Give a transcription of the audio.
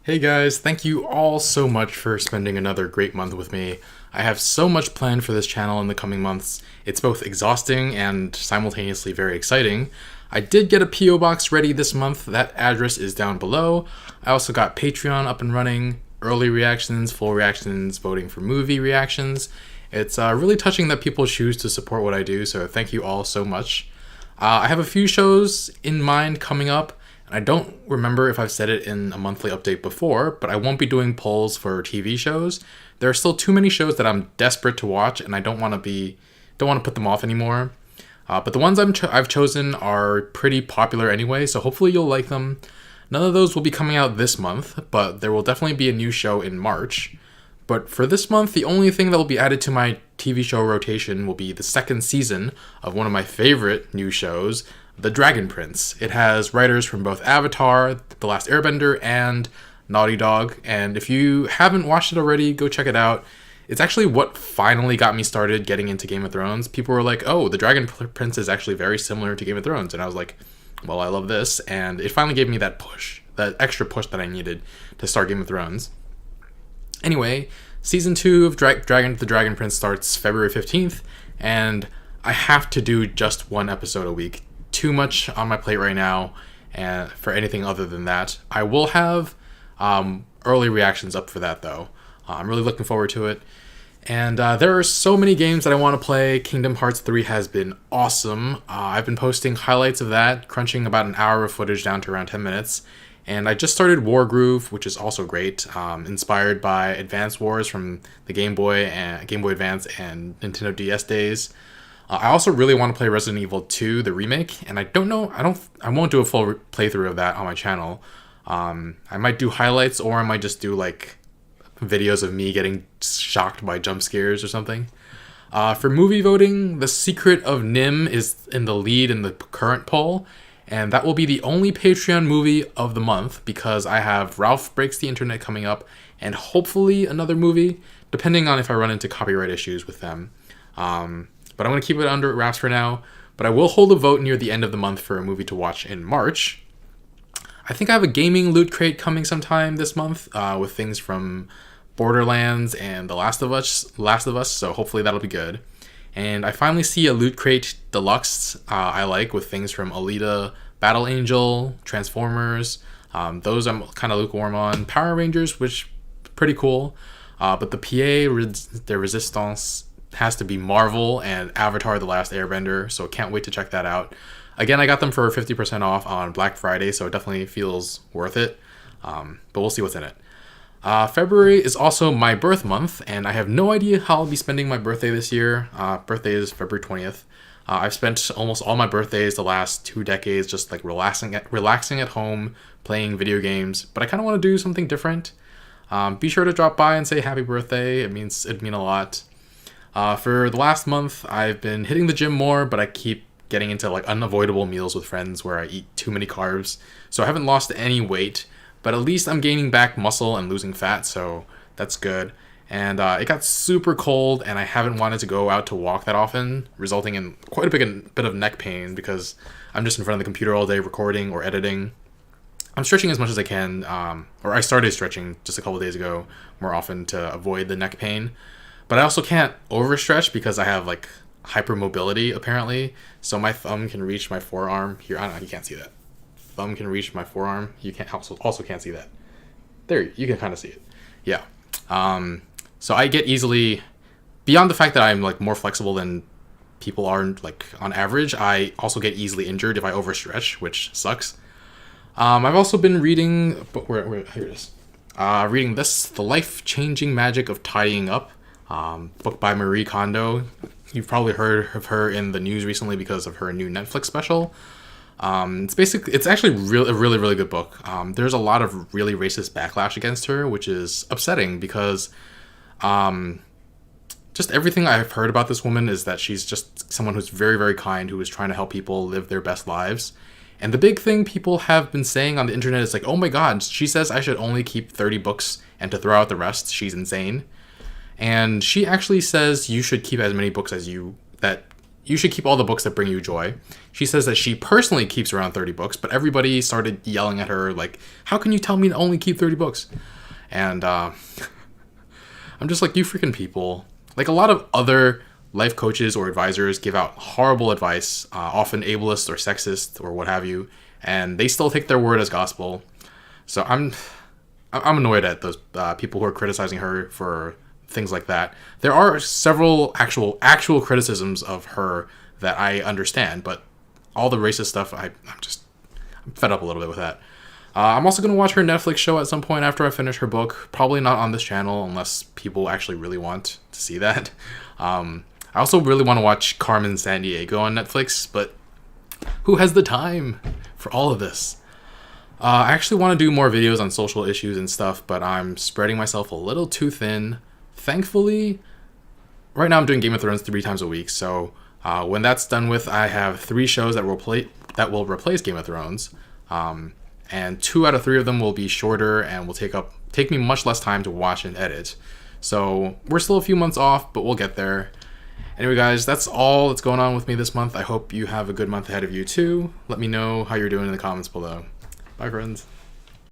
Hey guys, thank you all so much for spending another great month with me. I have so much planned for this channel in the coming months. It's both exhausting and simultaneously very exciting. I did get a P.O. box ready this month. That address is down below. I also got Patreon up and running, early reactions, full reactions, voting for movie reactions. It's really touching that people choose to support what I do, so thank you all so much. I have a few shows in mind coming up. And I don't remember if I've said it in a monthly update before, but I won't be doing polls for TV shows. There are still too many shows that I'm desperate to watch, and I don't want to put them off anymore. But the ones I've chosen are pretty popular anyway, so hopefully you'll like them. None of those will be coming out this month, but there will definitely be a new show in March. But for this month, the only thing that will be added to my TV show rotation will be the second season of one of my favorite new shows, The Dragon Prince. It has writers from both Avatar, The Last Airbender, and Naughty Dog. And if you haven't watched it already, go check it out. It's actually what finally got me started getting into Game of Thrones. People were like, oh, The Dragon Prince is actually very similar to Game of Thrones. And I was like, well, I love this. And it finally gave me that push, that extra push that I needed to start Game of Thrones. Anyway, season 2 of The Dragon Prince starts February 15th, and I have to do just one episode a week. Too much on my plate right now, and for anything other than that. I will have early reactions up for that, though. I'm really looking forward to it. And there are so many games that I want to play. Kingdom Hearts 3 has been awesome. I've been posting highlights of that, crunching about an hour of footage down to around 10 minutes. And I just started Wargroove, which is also great, inspired by Advance Wars from the Game Boy Advance and Nintendo DS days. I also really want to play Resident Evil 2, the remake, and I won't do a full playthrough of that on my channel. I might do highlights, or I might just do like videos of me getting shocked by jump scares or something. For movie voting, The Secret of NIMH is in the lead in the current poll, and that will be the only Patreon movie of the month because I have Ralph Breaks the Internet coming up, and hopefully another movie, depending on if I run into copyright issues with them. But I'm going to keep it under wraps for now. But I will hold a vote near the end of the month for a movie to watch in March. I think I have a gaming loot crate coming sometime this month with things from Borderlands and The Last of Us, so hopefully that'll be good. And I finally see a loot crate deluxe I like with things from Alita, Battle Angel, Transformers. Those I'm kind of lukewarm on. Power Rangers, which pretty cool. But the PA de Resistance has to be Marvel and Avatar: The Last Airbender, so can't wait to check that out. Again, I got them for 50% off on Black Friday, so it definitely feels worth it. But we'll see what's in it. February is also my birth month, and I have no idea how I'll be spending my birthday this year. Birthday is February 20th. I've spent almost all my birthdays the last 2 decades just like relaxing at home, playing video games, but I kind of want to do something different. Be sure to drop by and say happy birthday. It'd mean a lot. For the last month, I've been hitting the gym more, but I keep getting into like unavoidable meals with friends where I eat too many carbs. So I haven't lost any weight, but at least I'm gaining back muscle and losing fat, so that's good. And it got super cold, and I haven't wanted to go out to walk that often, resulting in quite a bit of neck pain because I'm just in front of the computer all day recording or editing. I'm stretching as much as I can, or I started stretching just a couple days ago more often to avoid the neck pain. But I also can't overstretch because I have like hypermobility apparently, so my thumb can reach my forearm here. I don't know, you can't see that. Thumb can reach my forearm. You can't also can't see that. There, you can kind of see it. Yeah. So I get easily, beyond the fact that I'm like more flexible than people are like on average, I also get easily injured if I overstretch, which sucks. I've also been reading, but here it is. Reading this, The Life-Changing Magic of Tidying Up, book by Marie Kondo. You've probably heard of her in the news recently because of her new Netflix special. It's actually a really good book. There's a lot of really racist backlash against her, which is upsetting because just everything I've heard about this woman is that she's just someone who's very, very kind, who is trying to help people live their best lives. And the big thing people have been saying on the internet is like, oh my god, she says I should only keep 30 books and to throw out the rest. She's insane. And she actually says you should keep as many books as you you should keep all the books that bring you joy. She says that she personally keeps around 30 books, but everybody started yelling at her, like, how can you tell me to only keep 30 books? And I'm just like, you freaking people. Like, a lot of other life coaches or advisors give out horrible advice, often ableist or sexist or what have you, and they still take their word as gospel. So I'm annoyed at those people who are criticizing her for things like that. There are several actual criticisms of her that I understand, but all the racist stuff, I'm fed up a little bit with that. I'm also going to watch her Netflix show at some point after I finish her book. Probably not on this channel unless people actually really want to see that. I also really want to watch Carmen Sandiego on Netflix, but who has the time for all of this? I actually want to do more videos on social issues and stuff, but I'm spreading myself a little too thin. Thankfully, right now I'm doing Game of Thrones 3 times a week, so when that's done with, I have 3 shows that will replace Game of Thrones, and 2 out of 3 of them will be shorter and will take me much less time to watch and edit. So we're still a few months off, but we'll get there. Anyway, guys, that's all that's going on with me this month. I hope you have a good month ahead of you too. Let me know how you're doing in the comments below. Bye, friends.